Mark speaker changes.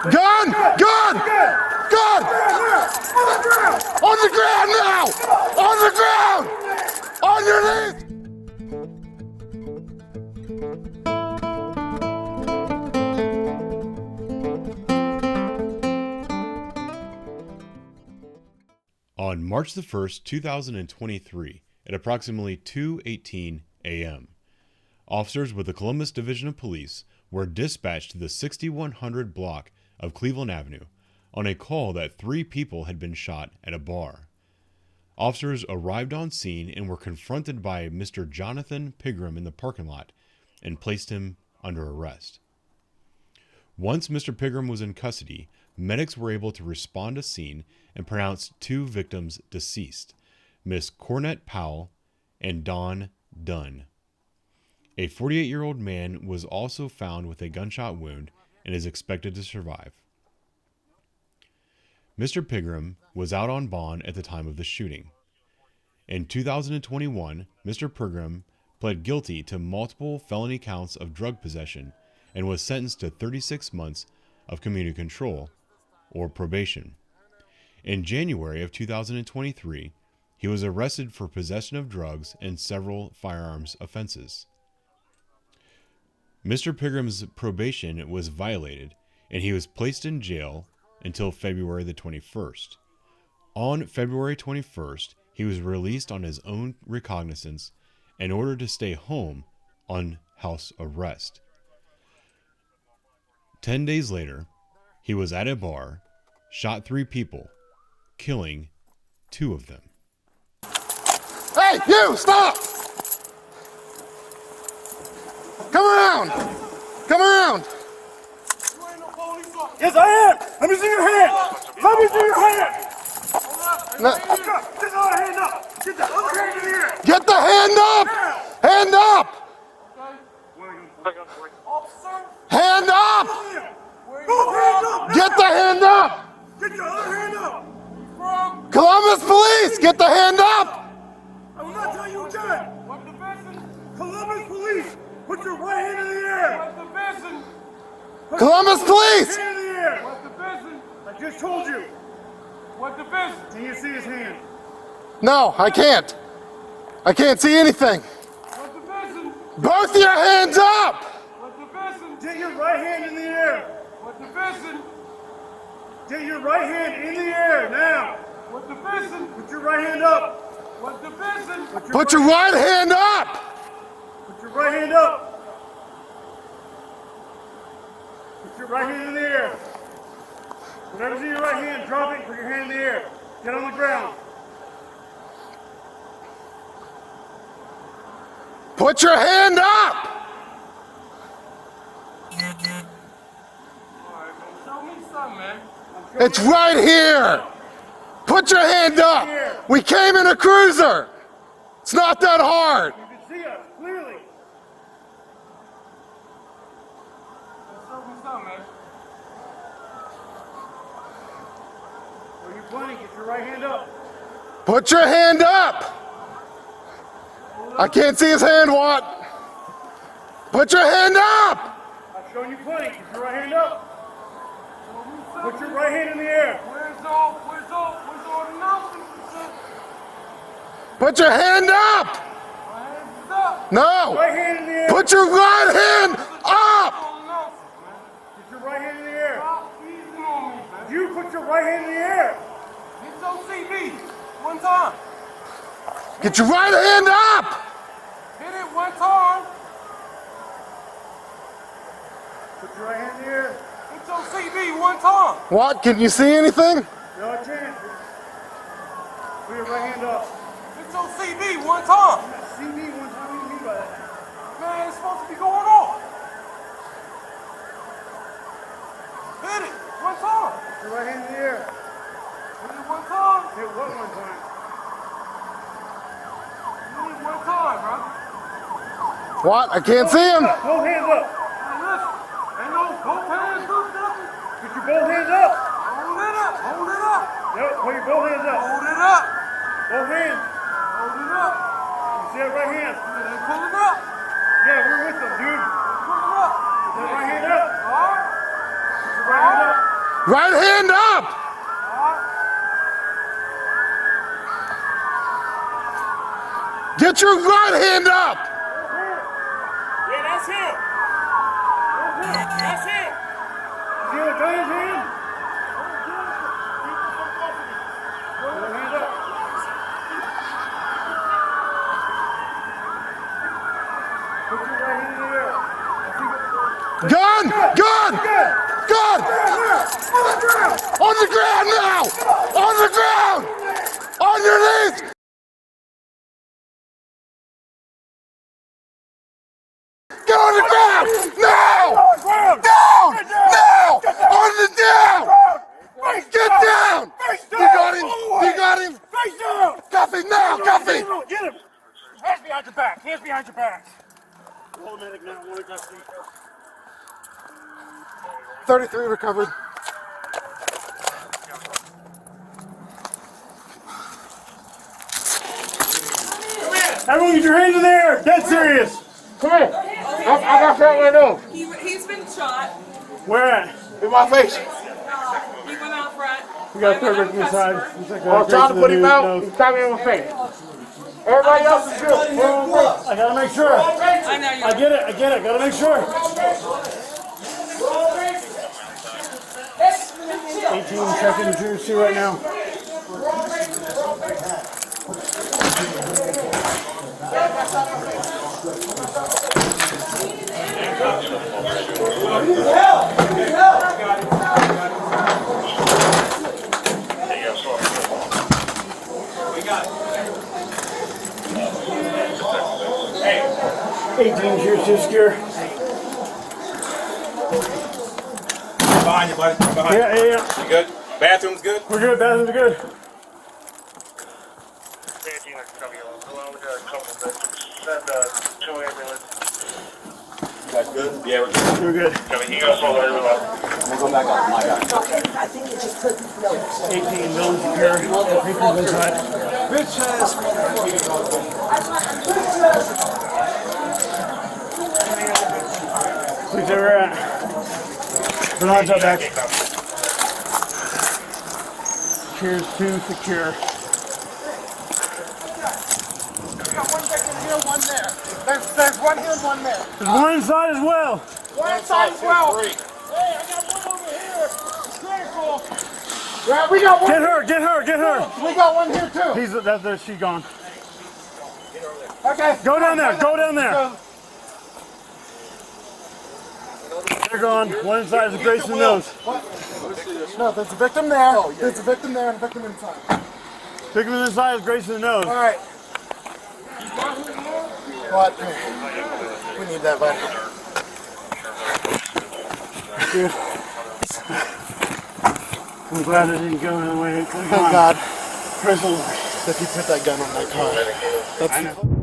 Speaker 1: Gun! Gun! Gun! On the ground now! On the ground! On your knees!
Speaker 2: On March the 1st, 2023, at approximately 2:18 a.m., officers with the Columbus Division of Police were dispatched to the 6100 block of Cleveland Avenue on a call that 3 people had been shot at a bar. Officers arrived on scene and were confronted by Mr. Jonathan Pigram in the parking lot and placed him under arrest. Once Mr. Pigram was in custody, medics were able to respond to scene and pronounced 2 victims deceased, Miss Cornette Powell and Don Dunn. A 48-year-old man was also found with a gunshot wound and is expected to survive. Mr. Pigram was out on bond at the time of the shooting. In 2021, Mr. Pigram pled guilty to multiple felony counts of drug possession and was sentenced to 36 months of community control or probation. In January of 2023, he was arrested for possession of drugs and several firearms offenses. Mr. Pigram's probation was violated, and he was placed in jail until February the 21st. On February 21st, he was released on his own recognizance and ordered to stay home on house arrest. 10 days later, he was at a bar, shot 3 people, killing 2 of them.
Speaker 1: Hey, you, stop! Come around! Come around!
Speaker 3: Yes, I am! Let me see your hand! Let me see your hand!
Speaker 1: No.
Speaker 3: Get the other hand up! Get the other hand in the air!
Speaker 1: Get the hand up! Hand up!
Speaker 3: Officer!
Speaker 1: Hand up!
Speaker 3: Both hands up!
Speaker 1: Get the hand up!
Speaker 3: Get your other hand up!
Speaker 1: Columbus Police, get the hand up!
Speaker 3: I will not tell you again! Columbus Police! Put your right hand in the air!
Speaker 1: Columbus Police!
Speaker 3: Hand in the air! I just told you! Can you see his hand?
Speaker 1: No, I can't. I can't see anything. Both your hands up!
Speaker 3: Get your right hand in the air! Get your right hand in the air now! Put your right hand up!
Speaker 1: Put your right hand up!
Speaker 3: Put your right hand up! Put your right hand in the air! Whatever's in your right hand, drop it, put your hand in the air. Get on the ground.
Speaker 1: Put your hand up!
Speaker 3: Show me something, man.
Speaker 1: It's right here! Put your hand up! We came in a cruiser! It's not that hard!
Speaker 3: You can see us clearly. Show me something, man. Where you pointing? Get your right hand up.
Speaker 1: Put your hand up! I can't see his hand, Watt. Put your hand up!
Speaker 3: I've shown you plenty. Get your right hand up. Put your right hand in the air. Where's all the announcements?
Speaker 1: Put your hand up!
Speaker 3: My hand's up.
Speaker 1: No!
Speaker 3: Right hand in the air.
Speaker 1: Put your right hand up!
Speaker 3: Get your right hand in the air. You put your right hand in the air.
Speaker 4: It's OCB. One time.
Speaker 1: Get your right hand up!
Speaker 4: Hit it one time.
Speaker 3: Put your right hand in the air.
Speaker 4: It's OCB one time.
Speaker 1: Watt, can you see anything?
Speaker 3: No chance. Put your right hand up.
Speaker 4: It's OCB one time.
Speaker 3: CB one time. What do you mean by that?
Speaker 4: Man, it's supposed to be going on. Hit it one time.
Speaker 3: Put your right hand in the air.
Speaker 4: Hit it one time.
Speaker 3: Hit what one time?
Speaker 4: Hit it one time, bro.
Speaker 1: Watt, I can't see him.
Speaker 3: Both hands up.
Speaker 4: Hey, listen. Ain't no both hands up, nothing.
Speaker 3: Get your both hands up.
Speaker 4: Hold it up. Hold it up.
Speaker 3: Yep, put your both hands up.
Speaker 4: Hold it up.
Speaker 3: Both hands.
Speaker 4: Hold it up.
Speaker 3: You see that right hand?
Speaker 4: They pull it up.
Speaker 3: Yeah, we're with them, dude.
Speaker 4: Pull it up.
Speaker 3: Put that right hand up.
Speaker 4: All right.
Speaker 3: Put your right hand up.
Speaker 1: Right hand up! Get your right hand up!
Speaker 3: Yeah, that's him. That's him. You see the gun in his hand? Put your hand up. Put your right hand in the air.
Speaker 1: Gun! Gun! Gun! On the ground now! On the ground! On your knees! Get on the ground! Now! Down! Now! On the down! Get down! You got him! You got him!
Speaker 3: Face down!
Speaker 1: Cuff him now! Cuff him!
Speaker 3: Get him! Hands behind your back! Hands behind your back! Roll medic now, one custody.
Speaker 1: 33 recovered.
Speaker 3: Everyone get your hands in the air! Dead serious!
Speaker 1: Come here! I got that right now.
Speaker 5: He's been shot.
Speaker 3: Where at?
Speaker 1: In my face.
Speaker 5: He went out front.
Speaker 3: We got a third
Speaker 5: I went
Speaker 3: victim
Speaker 5: out
Speaker 3: inside.
Speaker 5: customer.
Speaker 3: He's like
Speaker 1: I was trying to put him out. He shot me in my face. Everybody else is good.
Speaker 3: I gotta make sure.
Speaker 5: I know you.
Speaker 3: I get it. Gotta make sure. 18 checking juicy right now. Hey, 18 juicy secure.
Speaker 6: Behind you, buddy. Behind
Speaker 3: Yeah.
Speaker 6: you. Good? Bathroom's good?
Speaker 3: We're good. Bathrooms are good.
Speaker 6: You guys good? Yeah, we're good.
Speaker 3: We're good.
Speaker 6: We'll go back up. My guy.
Speaker 3: 18 buildings secure. People inside.
Speaker 1: Bitch ass.
Speaker 3: Please say we're at. Bernard's up back. Cheers to secure.
Speaker 1: There's one here and one there.
Speaker 3: There's one inside as well.
Speaker 1: One inside as well.
Speaker 3: Yeah, we got one. Get her.
Speaker 1: We got one here too.
Speaker 3: She's gone.
Speaker 1: Okay.
Speaker 3: Go down there. They're gone. One inside is Grace in the nose.
Speaker 1: No, there's a victim there. There's a victim there and a victim inside.
Speaker 3: Victim inside is Grace in the nose.
Speaker 1: All right. What? We need that, buddy.
Speaker 3: Dude. I'm glad I didn't go the way.
Speaker 1: Thank God.
Speaker 3: Prison.
Speaker 1: If you put that gun on my car. That's